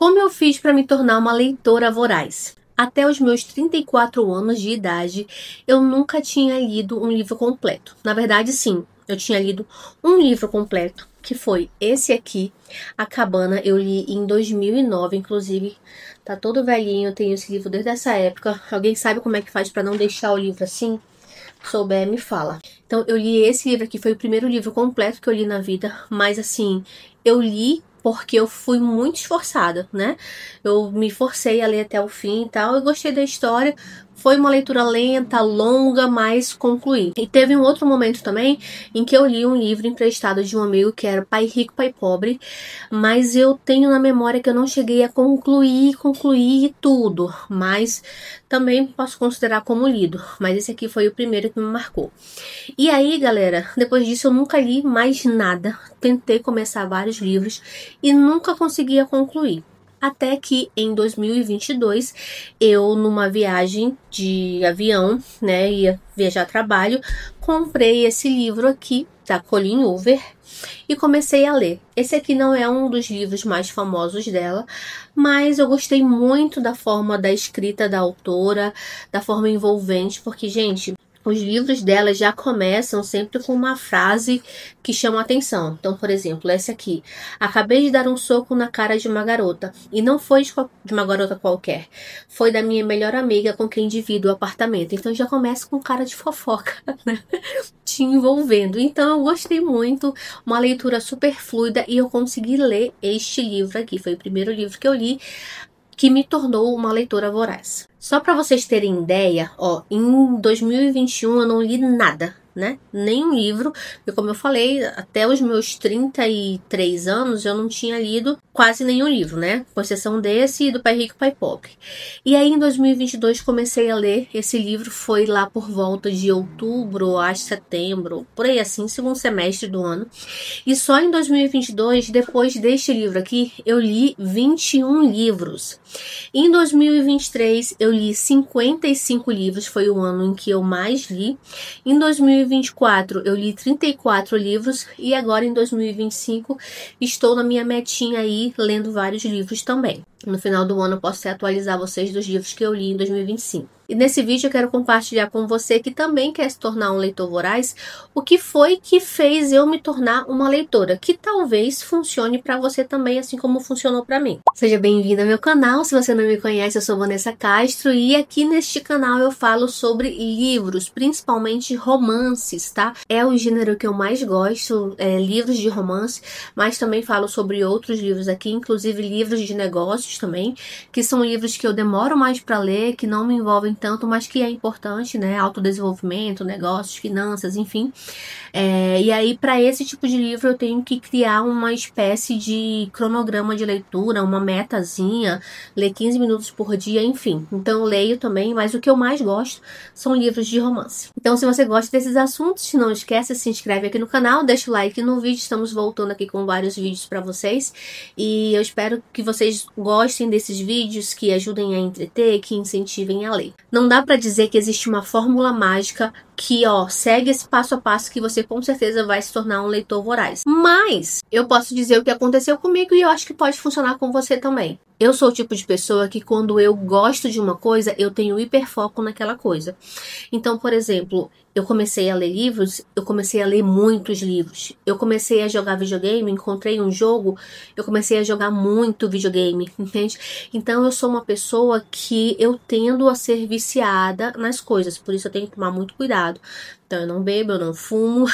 Como eu fiz para me tornar uma leitora voraz? Até os meus 34 anos de idade, eu nunca tinha lido um livro completo. Na verdade, sim, eu tinha lido um livro completo, que foi esse aqui, A Cabana. Eu li em 2009, inclusive, tá todo velhinho, eu tenho esse livro desde essa época. Alguém sabe como é que faz para não deixar o livro assim? Souber, me fala. Então, eu li esse livro aqui, foi o primeiro livro completo que eu li na vida, mas assim, eu li porque eu fui muito esforçada, né? Eu me forcei a ler até o fim e tal. Eu gostei da história. Foi uma leitura lenta, longa, mas concluí. E teve um outro momento também em que eu li um livro emprestado de um amigo que era Pai Rico, Pai Pobre, mas eu tenho na memória que eu não cheguei a concluir tudo, mas também posso considerar como lido. Mas esse aqui foi o primeiro que me marcou. E aí, galera, depois disso eu nunca li mais nada. Tentei começar vários livros e nunca conseguia concluir. Até que em 2022, eu numa viagem de avião, né, ia viajar a trabalho, comprei esse livro aqui, da Colleen Hoover, e comecei a ler. Esse aqui não é um dos livros mais famosos dela, mas eu gostei muito da forma da escrita da autora, da forma envolvente, porque, gente, os livros dela já começam sempre com uma frase que chama a atenção. Então, por exemplo, esse aqui. Acabei de dar um soco na cara de uma garota. E não foi de uma garota qualquer. Foi da minha melhor amiga com quem divido o apartamento. Então já começa com cara de fofoca, né? Te envolvendo. Então eu gostei muito. Uma leitura super fluida e eu consegui ler este livro aqui. Foi o primeiro livro que eu li que me tornou uma leitora voraz. Só para vocês terem ideia, ó, em 2021 eu não li nada, né? Nenhum livro, porque como eu falei, até os meus 33 anos eu não tinha lido quase nenhum livro, né? Com exceção desse e do Pai Rico, Pai Pobre. E aí em 2022 comecei a ler esse livro, foi lá por volta de outubro, acho setembro, por aí assim, segundo semestre do ano. E só em 2022, depois deste livro aqui, eu li 21 livros. Em 2023, eu li 55 livros, foi o ano em que eu mais li. Em 2024, eu li 34 livros e agora em 2025 estou na minha metinha aí, lendo vários livros também. No final do ano eu posso atualizar vocês dos livros que eu li em 2025. E nesse vídeo eu quero compartilhar com você que também quer se tornar um leitor voraz, o que foi que fez eu me tornar uma leitora, que talvez funcione para você também, assim como funcionou para mim. Seja bem-vindo ao meu canal, se você não me conhece, eu sou Vanessa Castro e aqui neste canal eu falo sobre livros, principalmente romances, tá? É o gênero que eu mais gosto, livros de romance, mas também falo sobre outros livros aqui, inclusive livros de negócios também, que são livros que eu demoro mais para ler, que não me envolvem tanto, mas que é importante, né? Autodesenvolvimento, negócios, finanças, enfim. E aí, para esse tipo de livro, eu tenho que criar uma espécie de cronograma de leitura, uma metazinha, ler 15 minutos por dia, enfim. Então, eu leio também, mas o que eu mais gosto são livros de romance. Então, se você gosta desses assuntos, não esquece, se inscreve aqui no canal, deixa o like no vídeo, estamos voltando aqui com vários vídeos para vocês. E eu espero que vocês gostem desses vídeos, que ajudem a entreter, que incentivem a ler. Não dá para dizer que existe uma fórmula mágica que, ó, segue esse passo a passo que você com certeza vai se tornar um leitor voraz. Mas eu posso dizer o que aconteceu comigo e eu acho que pode funcionar com você também. Eu sou o tipo de pessoa que quando eu gosto de uma coisa, eu tenho hiperfoco naquela coisa. Então, por exemplo, eu comecei a ler livros, eu comecei a ler muitos livros. Eu comecei a jogar videogame, encontrei um jogo, eu comecei a jogar muito videogame, entende? Então, eu sou uma pessoa que eu tendo a ser viciada nas coisas, por isso eu tenho que tomar muito cuidado. Então, eu não bebo, eu não fumo,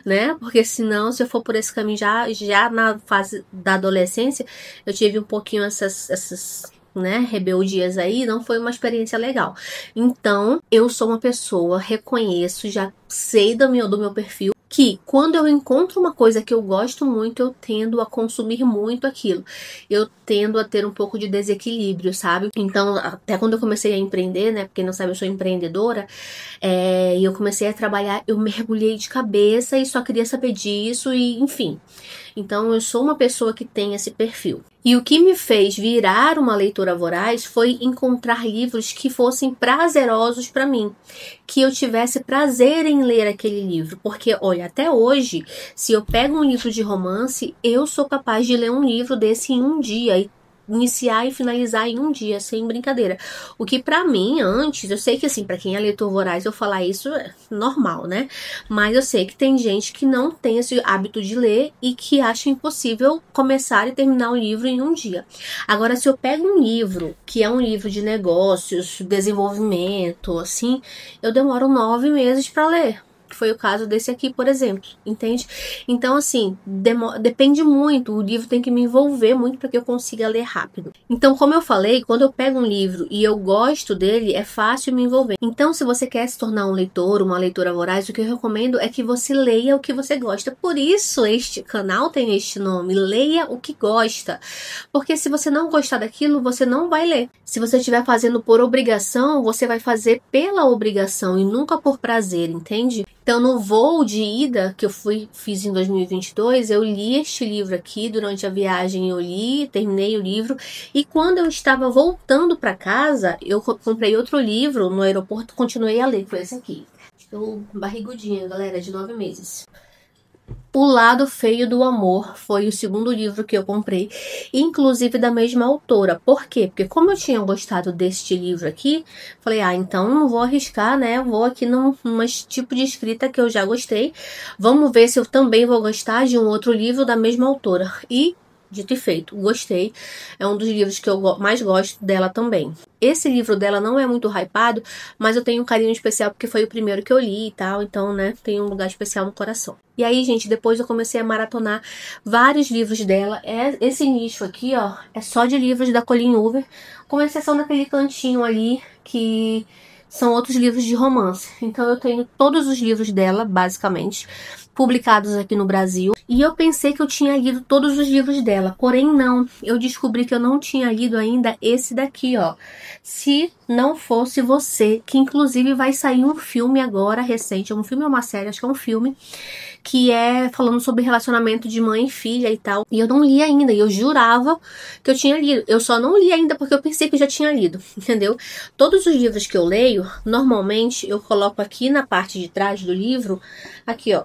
né? Porque senão, se eu for por esse caminho já na fase da adolescência, eu tive um pouquinho essas né, rebeldias aí, não foi uma experiência legal. Então, eu sou uma pessoa, reconheço, já sei do meu perfil, que quando eu encontro uma coisa que eu gosto muito, eu tendo a consumir muito aquilo. Eu tendo a ter um pouco de desequilíbrio, sabe? Então, até quando eu comecei a empreender, né? Porque não sabe, eu sou empreendedora, e eu comecei a trabalhar, eu mergulhei de cabeça e só queria saber disso e, enfim. Então, eu sou uma pessoa que tem esse perfil. E o que me fez virar uma leitora voraz foi encontrar livros que fossem prazerosos para mim, que eu tivesse prazer em ler aquele livro, porque olha, até hoje, se eu pego um livro de romance, eu sou capaz de ler um livro desse em um dia, e iniciar e finalizar em um dia, sem brincadeira. O que pra mim, antes, eu sei que assim, pra quem é leitor voraz, eu falar isso é normal, né? Mas eu sei que tem gente que não tem esse hábito de ler e que acha impossível começar e terminar o livro em um dia. Agora, se eu pego um livro, que é um livro de negócios, desenvolvimento, assim, eu demoro 9 meses pra ler. Foi o caso desse aqui, por exemplo, entende? Então, assim, depende muito, o livro tem que me envolver muito para que eu consiga ler rápido. Então, como eu falei, quando eu pego um livro e eu gosto dele, é fácil me envolver. Então, se você quer se tornar um leitor, uma leitora voraz, o que eu recomendo é que você leia o que você gosta. Por isso, este canal tem este nome, Leia o que Gosta. Porque se você não gostar daquilo, você não vai ler. Se você estiver fazendo por obrigação, você vai fazer pela obrigação e nunca por prazer, entende? Então, no voo de ida que eu fiz em 2022, eu li este livro aqui. Durante a viagem eu li, terminei o livro. E quando eu estava voltando para casa, eu comprei outro livro no aeroporto, continuei a ler. Foi esse aqui. Estou barrigudinha, galera, de 9 meses. O Lado Feio do Amor foi o segundo livro que eu comprei, inclusive da mesma autora. Por quê? Porque como eu tinha gostado deste livro aqui, falei, então não vou arriscar, né? Vou aqui num tipo de escrita que eu já gostei. Vamos ver se eu também vou gostar de um outro livro da mesma autora. E, dito e feito, gostei. É um dos livros que eu mais gosto dela também. Esse livro dela não é muito hypado, mas eu tenho um carinho especial porque foi o primeiro que eu li e tal, então, né, tem um lugar especial no coração. E aí, gente, depois eu comecei a maratonar vários livros dela. Esse nicho aqui, ó, é só de livros da Colleen Hoover, com exceção daquele cantinho ali que são outros livros de romance. Então eu tenho todos os livros dela, basicamente, publicados aqui no Brasil. E eu pensei que eu tinha lido todos os livros dela, porém não. Eu descobri que eu não tinha lido ainda esse daqui, ó. Se Não Fosse Você, que inclusive vai sair um filme agora, recente. Um filme ou uma série, acho que é um filme, que é falando sobre relacionamento de mãe e filha e tal. E eu não li ainda, e eu jurava que eu tinha lido. Eu só não li ainda porque eu pensei que eu já tinha lido, entendeu? Todos os livros que eu leio, normalmente eu coloco aqui na parte de trás do livro, aqui ó,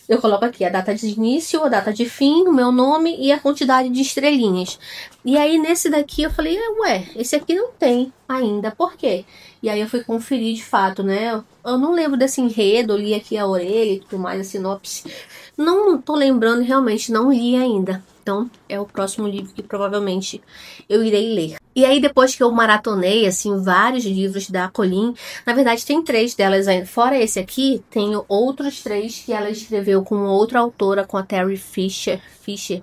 eu coloco aqui a data de início, a data de fim, o meu nome e a quantidade de estrelinhas. E aí nesse daqui eu falei, ué, esse aqui não tem ainda, por quê? E aí eu fui conferir de fato, né? Eu não lembro desse enredo, eu li aqui a orelha e tudo mais, a sinopse. Não tô lembrando, realmente não li ainda. Então é o próximo livro que provavelmente eu irei ler. E aí depois que eu maratonei, assim, vários livros da Colleen, na verdade tem 3 delas ainda. Fora esse aqui, tenho outros 3 que ela escreveu com outra autora, com a Terry Fisher,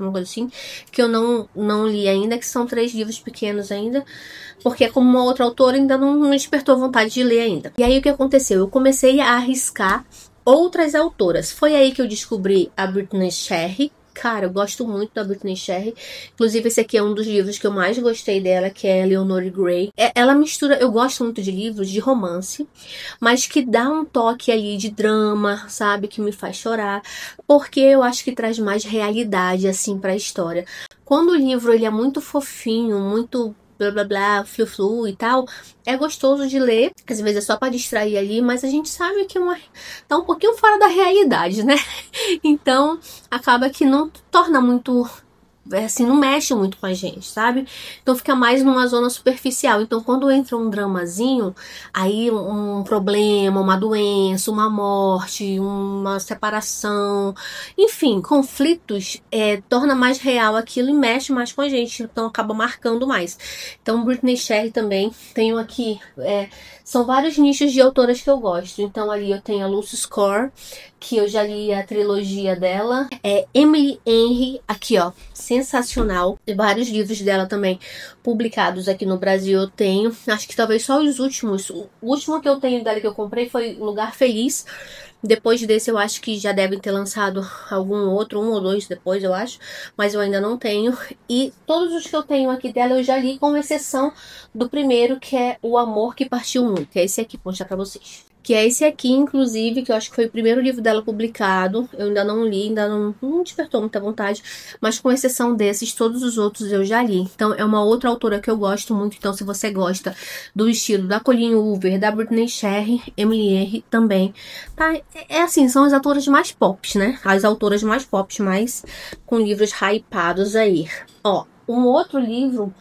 uma coisa assim, que eu não li ainda, que são 3 livros pequenos ainda, porque como uma outra autora ainda não me despertou vontade de ler ainda. E aí o que aconteceu? Eu comecei a arriscar outras autoras. Foi aí que eu descobri a Brittany Sherry. Cara, eu gosto muito da Brittany Sherry. Inclusive, esse aqui é um dos livros que eu mais gostei dela, que é Leonore Gray. Ela mistura... Eu gosto muito de livros de romance, mas que dá um toque ali de drama, sabe? Que me faz chorar. Porque eu acho que traz mais realidade, assim, pra história. Quando o livro ele é muito fofinho, muito... blá blá blá, flu e tal, é gostoso de ler, às vezes é só pra distrair ali, mas a gente sabe que tá um pouquinho fora da realidade, né? Então acaba que não torna muito, assim, não mexe muito com a gente, sabe? Então fica mais numa zona superficial. Então quando entra um dramazinho, aí um problema, uma doença, uma morte, uma separação, enfim, conflitos, torna mais real aquilo e mexe mais com a gente, então acaba marcando mais. Então Brittany Sherry também, tenho aqui, são vários nichos de autoras que eu gosto. Então ali eu tenho a Lucy Score, que eu já li a trilogia dela, Emily Henry, aqui ó, sensacional, e vários livros dela também publicados aqui no Brasil eu tenho, acho que talvez só os últimos, o último que eu tenho dela que eu comprei foi Lugar Feliz. Depois desse eu acho que já devem ter lançado algum outro, 1 ou 2 depois eu acho, mas eu ainda não tenho. E todos os que eu tenho aqui dela eu já li, com exceção do primeiro, que é O Amor que Partiu o Mundo, que é esse aqui, vou mostrar pra vocês. Que é esse aqui, inclusive, que eu acho que foi o primeiro livro dela publicado. Eu ainda não li, ainda não despertou muita vontade. Mas com exceção desses, todos os outros eu já li. Então é uma outra autora que eu gosto muito. Então se você gosta do estilo da Colleen Hoover, da Brittany Sherry, Emily Henry também. Tá? Assim, são as autoras mais pop, né? As autoras mais pop, mas com livros hypados aí. Ó, Um outro livro,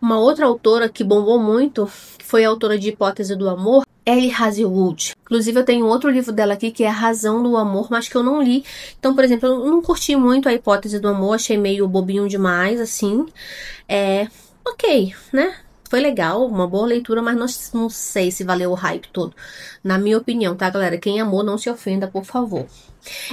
uma outra autora que bombou muito, que foi a autora de Hipótese do Amor, Ellie Hazelwood. Inclusive eu tenho outro livro dela aqui que é A Razão do Amor, mas que eu não li. Então, por exemplo, eu não curti muito a Hipótese do Amor, achei meio bobinho demais, assim. Ok, né? Foi legal, uma boa leitura, mas não sei se valeu o hype todo. Na minha opinião, tá, galera? Quem amou, não se ofenda, por favor.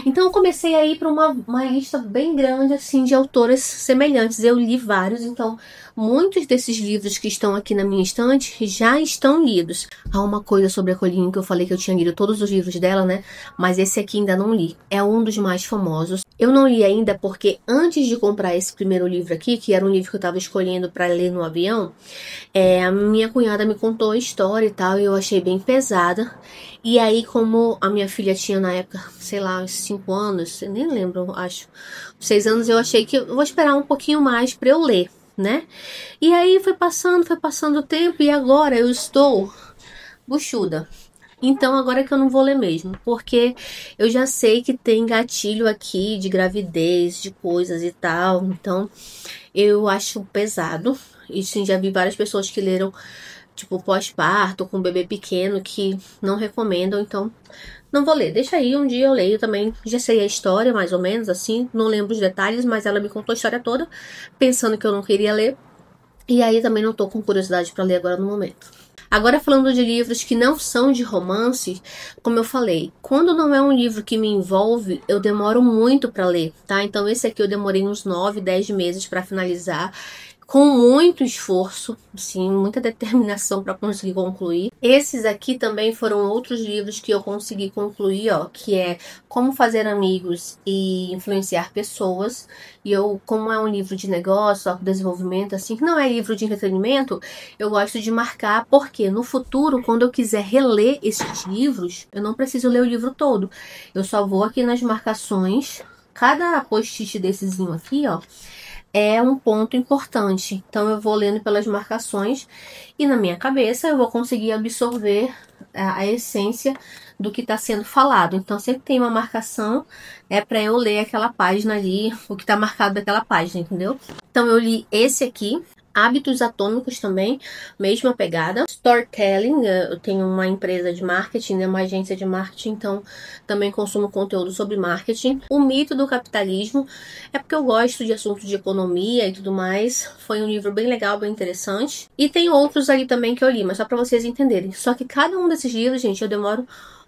Então eu comecei a ir para uma lista bem grande assim de autoras semelhantes. Eu li vários, então muitos desses livros que estão aqui na minha estante já estão lidos. Há uma coisa sobre a Colleen que eu falei que eu tinha lido todos os livros dela, né? Mas esse aqui ainda não li. É um dos mais famosos. Eu não li ainda porque antes de comprar esse primeiro livro aqui, que era um livro que eu estava escolhendo para ler no avião, a minha cunhada me contou a história e tal, e eu achei bem pesada. E aí, como a minha filha tinha na época, sei lá, uns 5 anos, eu nem lembro, acho, 6 anos, eu achei que eu vou esperar um pouquinho mais para eu ler, né? E aí foi passando o tempo, e agora eu estou buchuda. Então agora que eu não vou ler mesmo, porque eu já sei que tem gatilho aqui de gravidez, de coisas e tal, então eu acho pesado. E sim, já vi várias pessoas que leram, tipo, pós-parto, com bebê pequeno, que não recomendam, então não vou ler. Deixa aí, um dia eu leio também. Já sei a história, mais ou menos, assim, não lembro os detalhes, mas ela me contou a história toda, pensando que eu não queria ler. E aí também não tô com curiosidade para ler agora no momento. Agora falando de livros que não são de romance, como eu falei, quando não é um livro que me envolve, eu demoro muito para ler, tá? Então esse aqui eu demorei uns 9, 10 meses para finalizar, com muito esforço, sim, muita determinação para conseguir concluir. Esses aqui também foram outros livros que eu consegui concluir, ó, que é Como Fazer Amigos e Influenciar Pessoas. E eu, como é um livro de negócio, autodesenvolvimento, assim, que não é livro de entretenimento, eu gosto de marcar, porque no futuro, quando eu quiser reler esses livros, eu não preciso ler o livro todo. Eu só vou aqui nas marcações, cada post-it dessezinho aqui, ó, é um ponto importante. Então eu vou lendo pelas marcações e na minha cabeça eu vou conseguir absorver a essência do que está sendo falado. Então sempre tem uma marcação para eu ler aquela página ali, o que está marcado daquela página, entendeu? Então eu li esse aqui. Hábitos Atômicos também, mesma pegada. Storytelling, eu tenho uma empresa de marketing, né, uma agência de marketing, então também consumo conteúdo sobre marketing. O Mito do Capitalismo, é porque eu gosto de assuntos de economia e tudo mais. Foi um livro bem legal, bem interessante. E tem outros ali também que eu li, mas só para vocês entenderem. Só que cada um desses livros, gente, eu demoro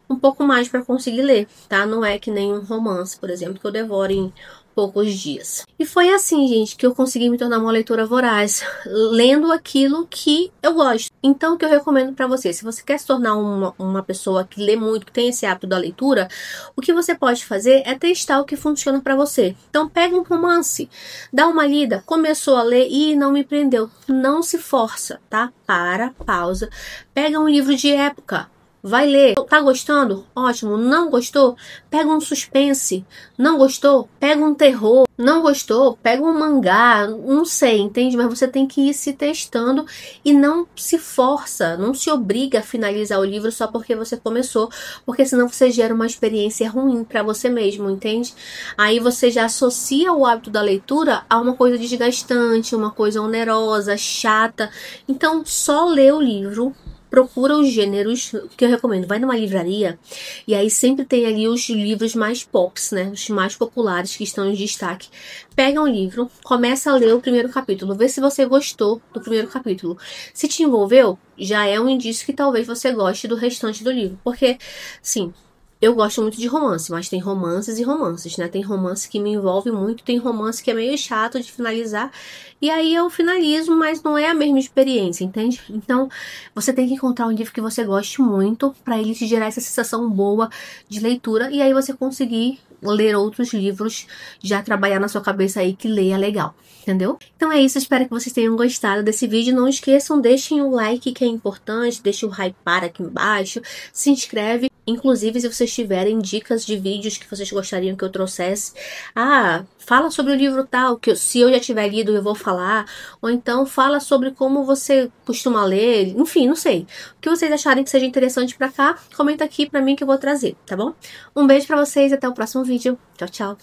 um pouco mais para conseguir ler, tá? Não é que nem um romance, por exemplo, que eu devoro em poucos dias. E foi assim, gente, que eu consegui me tornar uma leitora voraz, lendo aquilo que eu gosto. Então, o que eu recomendo para você, se você quer se tornar uma pessoa que lê muito, que tem esse hábito da leitura, o que você pode fazer é testar o que funciona para você. Então, pega um romance, dá uma lida, começou a ler e não me prendeu. Não se força, tá? Para, pausa, pega um livro de época. Vai ler. Tá gostando? Ótimo. Não gostou? Pega um suspense. Não gostou? Pega um terror. Não gostou? Pega um mangá. Não sei, entende? Mas você tem que ir se testando e não se força, não se obriga a finalizar o livro só porque você começou, porque senão você gera uma experiência ruim para você mesmo, entende? Aí você já associa o hábito da leitura a uma coisa desgastante, uma coisa onerosa, chata. Então, só lê o livro. Procura os gêneros que eu recomendo. Vai numa livraria e aí sempre tem ali os livros mais pops, né? Os mais populares que estão em destaque. Pega um livro, começa a ler o primeiro capítulo. Vê se você gostou do primeiro capítulo. Se te envolveu, já é um indício que talvez você goste do restante do livro. Porque, sim, eu gosto muito de romance, mas tem romances e romances, né? Tem romance que me envolve muito, tem romance que é meio chato de finalizar. E aí eu finalizo, mas não é a mesma experiência, entende? Então, você tem que encontrar um livro que você goste muito para ele te gerar essa sensação boa de leitura e aí você conseguir ler outros livros, já trabalhar na sua cabeça aí que leia legal, entendeu? Então é isso, espero que vocês tenham gostado desse vídeo. Não esqueçam, deixem o like que é importante, deixem o hypar aqui embaixo, se inscreve. Inclusive, se vocês tiverem dicas de vídeos que vocês gostariam que eu trouxesse, fala sobre o livro tal, que se eu já tiver lido eu vou falar, ou então fala sobre como você costuma ler, enfim, não sei. O que vocês acharem que seja interessante pra cá, comenta aqui pra mim que eu vou trazer, tá bom? Um beijo pra vocês e até o próximo vídeo. Tchau, tchau!